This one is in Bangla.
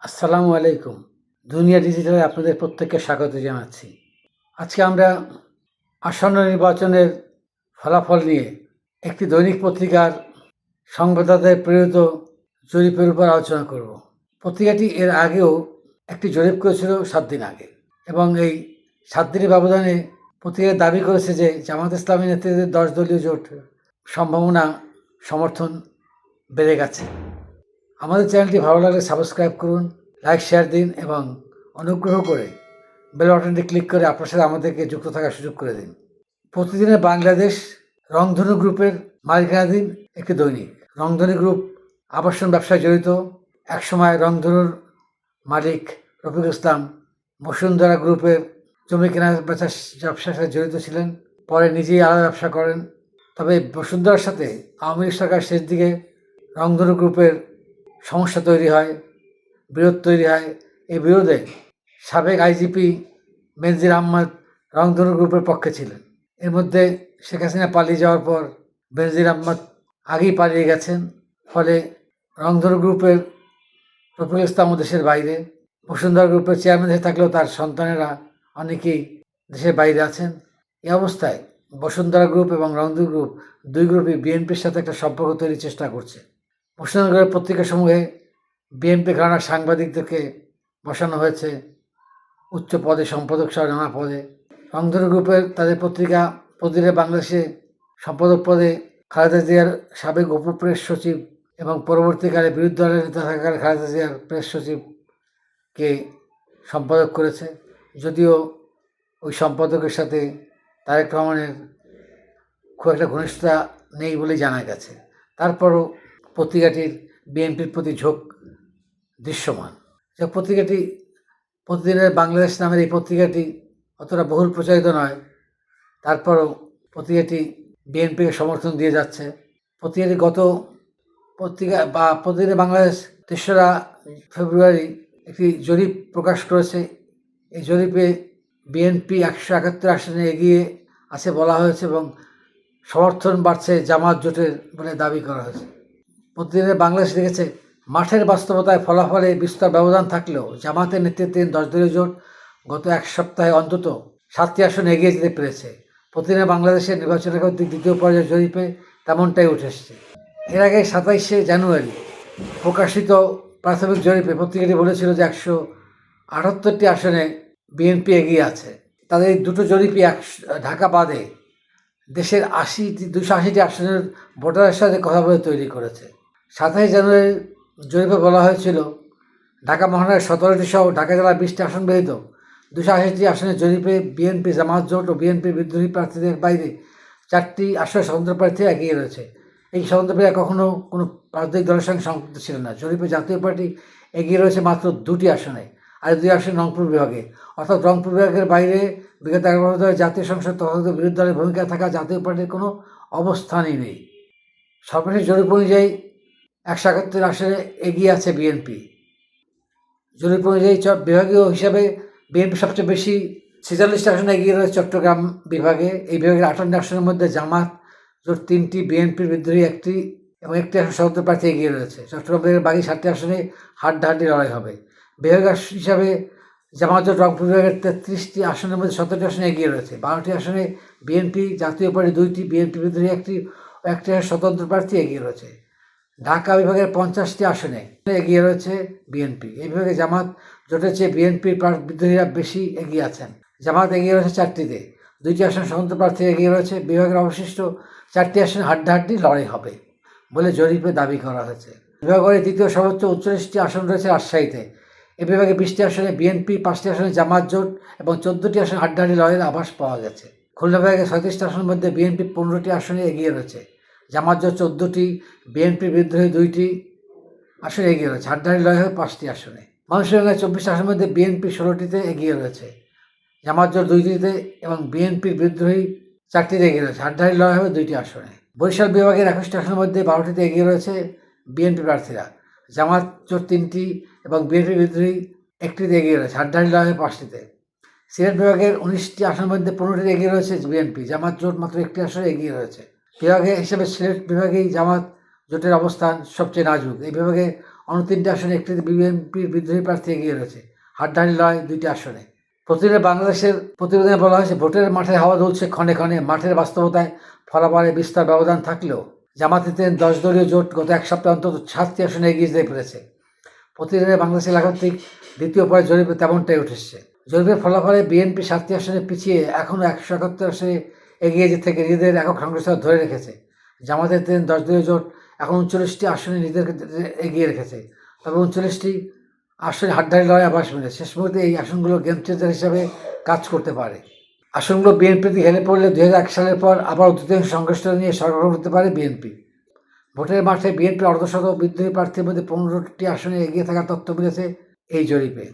আসসালামু আলাইকুম। দুনিয়া ডিজিটালে আপনাদের প্রত্যেককে স্বাগত জানাচ্ছি। আজকে আমরা আসন্ন নির্বাচনের ফলাফল নিয়ে একটি দৈনিক পত্রিকার সংবাদদাতাদের প্রেরিত জরিপের উপর আলোচনা করব। পত্রিকাটি এর আগেও একটি জরিপ করেছিল 7 দিন আগে এবং এই 7 দিনের ব্যবধানে পত্রিকা দাবি করেছে যে জামাত ইসলামী নেতৃত্বের 10 দলীয় জোট সম্ভাবনা সমর্থন বেড়ে গেছে। আমাদের চ্যানেলটি ভালো লাগলে সাবস্ক্রাইব করুন, লাইক শেয়ার দিন এবং অনুগ্রহ করে বেল বাটনটি ক্লিক করে আপনার সাথে আমাদেরকে যুক্ত থাকার সুযোগ করে দিন। প্রতিদিনের বাংলাদেশ রংধনু গ্রুপের মালিকানাধীন একটি দৈনিক। রংধনু গ্রুপ আবাসন ব্যবসায় জড়িত। একসময় রংধনুর মালিক রফিকুল ইসলাম বসুন্ধরা গ্রুপের জমি কেনা বেচার ব্যবসার সাথে জড়িত ছিলেন। পরে নিজেই আলাদা ব্যবসা করেন। তবে বসুন্ধরার সাথে আওয়ামী লীগ সরকার শেষ দিকে রংধনু গ্রুপের সমস্যা তৈরি হয়, বিরোধ তৈরি হয়। এই বিরোধে সাবেক আইজিপি বেনজির আহমদ রংধনু গ্রুপের পক্ষে ছিলেন। এর মধ্যে শেখ হাসিনা পালিয়ে যাওয়ার পর বেনজির আহমদ আগেই পালিয়ে গেছেন। ফলে রংধনু গ্রুপের রফিকুল ইসলাম দেশের বাইরে। বসুন্ধরা গ্রুপের চেয়ারম্যান হয়ে থাকলেও তার সন্তানেরা অনেকেই দেশের বাইরে আছেন। এই অবস্থায় বসুন্ধরা গ্রুপ এবং রংধনু গ্রুপ দুই গ্রুপই বিএনপির সাথে একটা সম্পর্ক তৈরির চেষ্টা করছে। বসুন্ধরা পত্রিকাসমূহে বিএনপি ঘরানার সাংবাদিকদেরকে বসানো হয়েছে উচ্চ পদে, সম্পাদক সহ নানা পদে। রংধনু গ্রুপের তাদের পত্রিকা প্রতিদিনের বাংলাদেশে সম্পাদক পদে খালেদা জিয়ার সাবেক উপপ্রেস সচিব এবং পরবর্তীকালে বিরোধী দলের নেতা থাকাকালে খালেদা জিয়ার প্রেস সচিবকে সম্পাদক করেছে। যদিও ওই সম্পাদকের সাথে তারেক রহমানের খুব একটা ঘনিষ্ঠতা নেই বলেই জানা গেছে। তারপরও পত্রিকাটির বিএনপির প্রতি ঝোঁক দৃশ্যমান। যে পত্রিকাটি প্রতিদিনের বাংলাদেশ নামের এই পত্রিকাটি অতটা বহুল প্রচারিত নয়, তারপরও পত্রিকাটি বিএনপিকে সমর্থন দিয়ে যাচ্ছে। পত্রিকাটি গত প্রতিদিনের বাংলাদেশ 3রা ফেব্রুয়ারি একটি জরিপ প্রকাশ করেছে। এই জরিপে বিএনপি 171 আসনে এগিয়ে আছে বলা হয়েছে এবং সমর্থন বাড়ছে জামাত জোটের বলে দাবি করা হয়েছে। প্রতিদিনের বাংলাদেশ দেখেছে মাঠের বাস্তবতায় ফলাফলে বিস্তর ব্যবধান থাকলেও জামাতের নেতৃত্বাধীন 10 দলীয় জোট গত এক সপ্তাহে অন্তত 7টি আসন এগিয়ে যেতে পেরেছে। প্রতিদিনের বাংলাদেশের নির্বাচনের দ্বিতীয় পর্যায়ের জরিপে তেমনটাই উঠে এসেছে। এর আগে 27শে জানুয়ারি প্রকাশিত প্রাথমিক জরিপে পত্রিকাটি বলেছিল যে 178টি আসনে বিএনপি এগিয়ে আছে। তাদের দুটো জরিপই ঢাকা বাদে দেশের 280টি আসনের ভোটারের সাথে কথা বলে তৈরি করেছে। 27 জানুয়ারির জরিপে বলা হয়েছিল ঢাকা মহানগরের 17টি সহ ঢাকা জেলার 20টি আসন ব্যতীত 280টি আসনের জরিপে বিএনপি, জামাত জোট ও বিএনপির বিদ্রোহী প্রার্থীদের বাইরে 4টি আসনে স্বতন্ত্র প্রার্থী এগিয়ে রয়েছে। এই স্বতন্ত্র প্রার্থী কখনও কোনো রাজনৈতিক দলের সঙ্গে সংযুক্ত ছিল না। জরিপে জাতীয় পার্টি এগিয়ে রয়েছে মাত্র 2টি আসনে, আর 2 আসনে রংপুর বিভাগে। অর্থাৎ রংপুর বিভাগের বাইরে বিগত 11 বছর ধরে জাতীয় সংসদ তথাকথিত বিরোধী দলের ভূমিকা থাকা জাতীয় পার্টির কোনো অবস্থানই নেই। সর্বশেষ জরিপ অনুযায়ী 171 আসনে এগিয়ে আছে বিএনপি। জরিপ অনুযায়ী বিভাগীয় হিসাবে বিএনপি সবচেয়ে বেশি 46টি আসনে এগিয়ে রয়েছে চট্টগ্রাম বিভাগে। এই বিভাগের 58 আসনের মধ্যে জামাত জোট 3টি, বিএনপির বিদ্রোহী 1টি এবং 1টি আসন স্বতন্ত্র প্রার্থী এগিয়ে রয়েছে। চট্টগ্রাম বিভাগের বাকি 7টি আসনে হাড্ডাহাড্ডি লড়াই হবে। বিভাগ হিসাবে জামাত জোট রংপুর বিভাগের 33টি আসনের মধ্যে 17টি আসনে এগিয়ে রয়েছে। 12টি আসনে বিএনপি, জাতীয় পার্টি 2টি, বিএনপি বিদ্রোহী 1টি ও 1টি স্বতন্ত্র প্রার্থী এগিয়ে রয়েছে। ঢাকা বিভাগের 50টি আসনে এগিয়ে রয়েছে বিএনপি। এই বিভাগে জামাত জোটের চেয়ে বিএনপির বিদ্রোহীরা বেশি এগিয়ে আছেন। জামাত এগিয়ে রয়েছে 4টিতে, 2টি আসনে স্বতন্ত্র প্রার্থী এগিয়ে রয়েছে। বিভাগের অবশিষ্ট 4টি আসনে হাড্ডাহাড্ডি লড়াই হবে বলে জরিপে দাবি করা হয়েছে। বিভাগের তৃতীয় সর্বোচ্চ 39টি আসন রয়েছে রাজশাহীতে। এই বিভাগে 20টি আসনে বিএনপি, 5টি আসনে জামাত জোট এবং 14টি আসনে হাড্ডাহাড্ডি লড়াইয়ের আভাস পাওয়া গেছে। খুলনা বিভাগে 37টি আসনের মধ্যে বিএনপি 15টি আসনে এগিয়ে রয়েছে। জামাত জোট 14টি, বিএনপির বিদ্রোহী 2টি আসনে এগিয়ে রয়েছে। হাড্ডাহাড্ডি লড়াই হবে 5টি আসনে। মানুষের 24 আসনের মধ্যে বিএনপি 16টিতে এগিয়ে রয়েছে, জামাত জোট 2টিতে এবং বিএনপির বিদ্রোহী 4টিতে এগিয়ে রয়েছে। হাড্ডাহাড্ডি লড়াই হবে 2টি আসনে। বরিশাল বিভাগের 21টি আসনের মধ্যে 12টিতে এগিয়ে রয়েছে বিএনপি প্রার্থীরা, জামাত জোট 3টি এবং বিএনপি বিদ্রোহী 1টিতে এগিয়ে রয়েছে। হাড্ডাহাড্ডি লড়াই হবে 5টিতে। সিলেট বিভাগের 19টি আসনের মধ্যে 15টিতে এগিয়ে রয়েছে বিএনপি, জামাত জোট মাত্র 1টি আসনে এগিয়ে রয়েছে। বিভাগে হিসেবে সিলেট বিভাগেই জামাত জোটের অবস্থান সবচেয়ে নাজুক। এই বিভাগে অন্য 3টি আসনে একটিতে বিএনপির বিদ্রোহী প্রার্থী এগিয়ে রয়েছে। হাড্ডাহাড্ডি লড়াই 2টি আসনে। প্রতিদিনে বাংলাদেশের প্রতিবেদনে বলা হয়েছে, ভোটের মাঠে হাওয়া দুলছে ক্ষণে ক্ষণে। মাঠের বাস্তবতায় ফলাফলে বিস্তর ব্যবধান থাকলেও জামায়াতের 10 দলীয় জোট গত এক সপ্তাহে অন্তত 7টি আসনে এগিয়ে যেতে পেরেছে। প্রতিদিনে বাংলাদেশ এলাকাভিত্তিক দ্বিতীয় পর্যায়ে জরিপে তেমনটাই উঠেছে। জরিপের ফলাফলে বিএনপি 7টি আসনে পিছিয়ে এখনও 171 আসনে এগিয়ে যেতে থেকে নিজেদের একক সংগ্রহ ধরে রেখেছে। জামায়াতের 10 দলীয় জোট এখন 39টি আসনে নিজেদেরকে এগিয়ে রেখেছে। তবে 39টি আসনে হাড্ডাহাড্ডি লড়াই আভাস মিলেছে। শেষ মুহূর্তে এই আসনগুলো গেম চেঞ্জার হিসাবে কাজ করতে পারে। আসনগুলো বিএনপিতে হেলে পড়লে 2001 সালের পর আবার তৃতীয়াংশ সংশ্লিষ্ট নিয়ে সরগরম হতে পারে বিএনপি। ভোটের মাঠে বিএনপির অর্ধশত বিদ্রোহী প্রার্থীর মধ্যে 15টি আসনে এগিয়ে থাকার তথ্য মিলেছে এই জরিপে।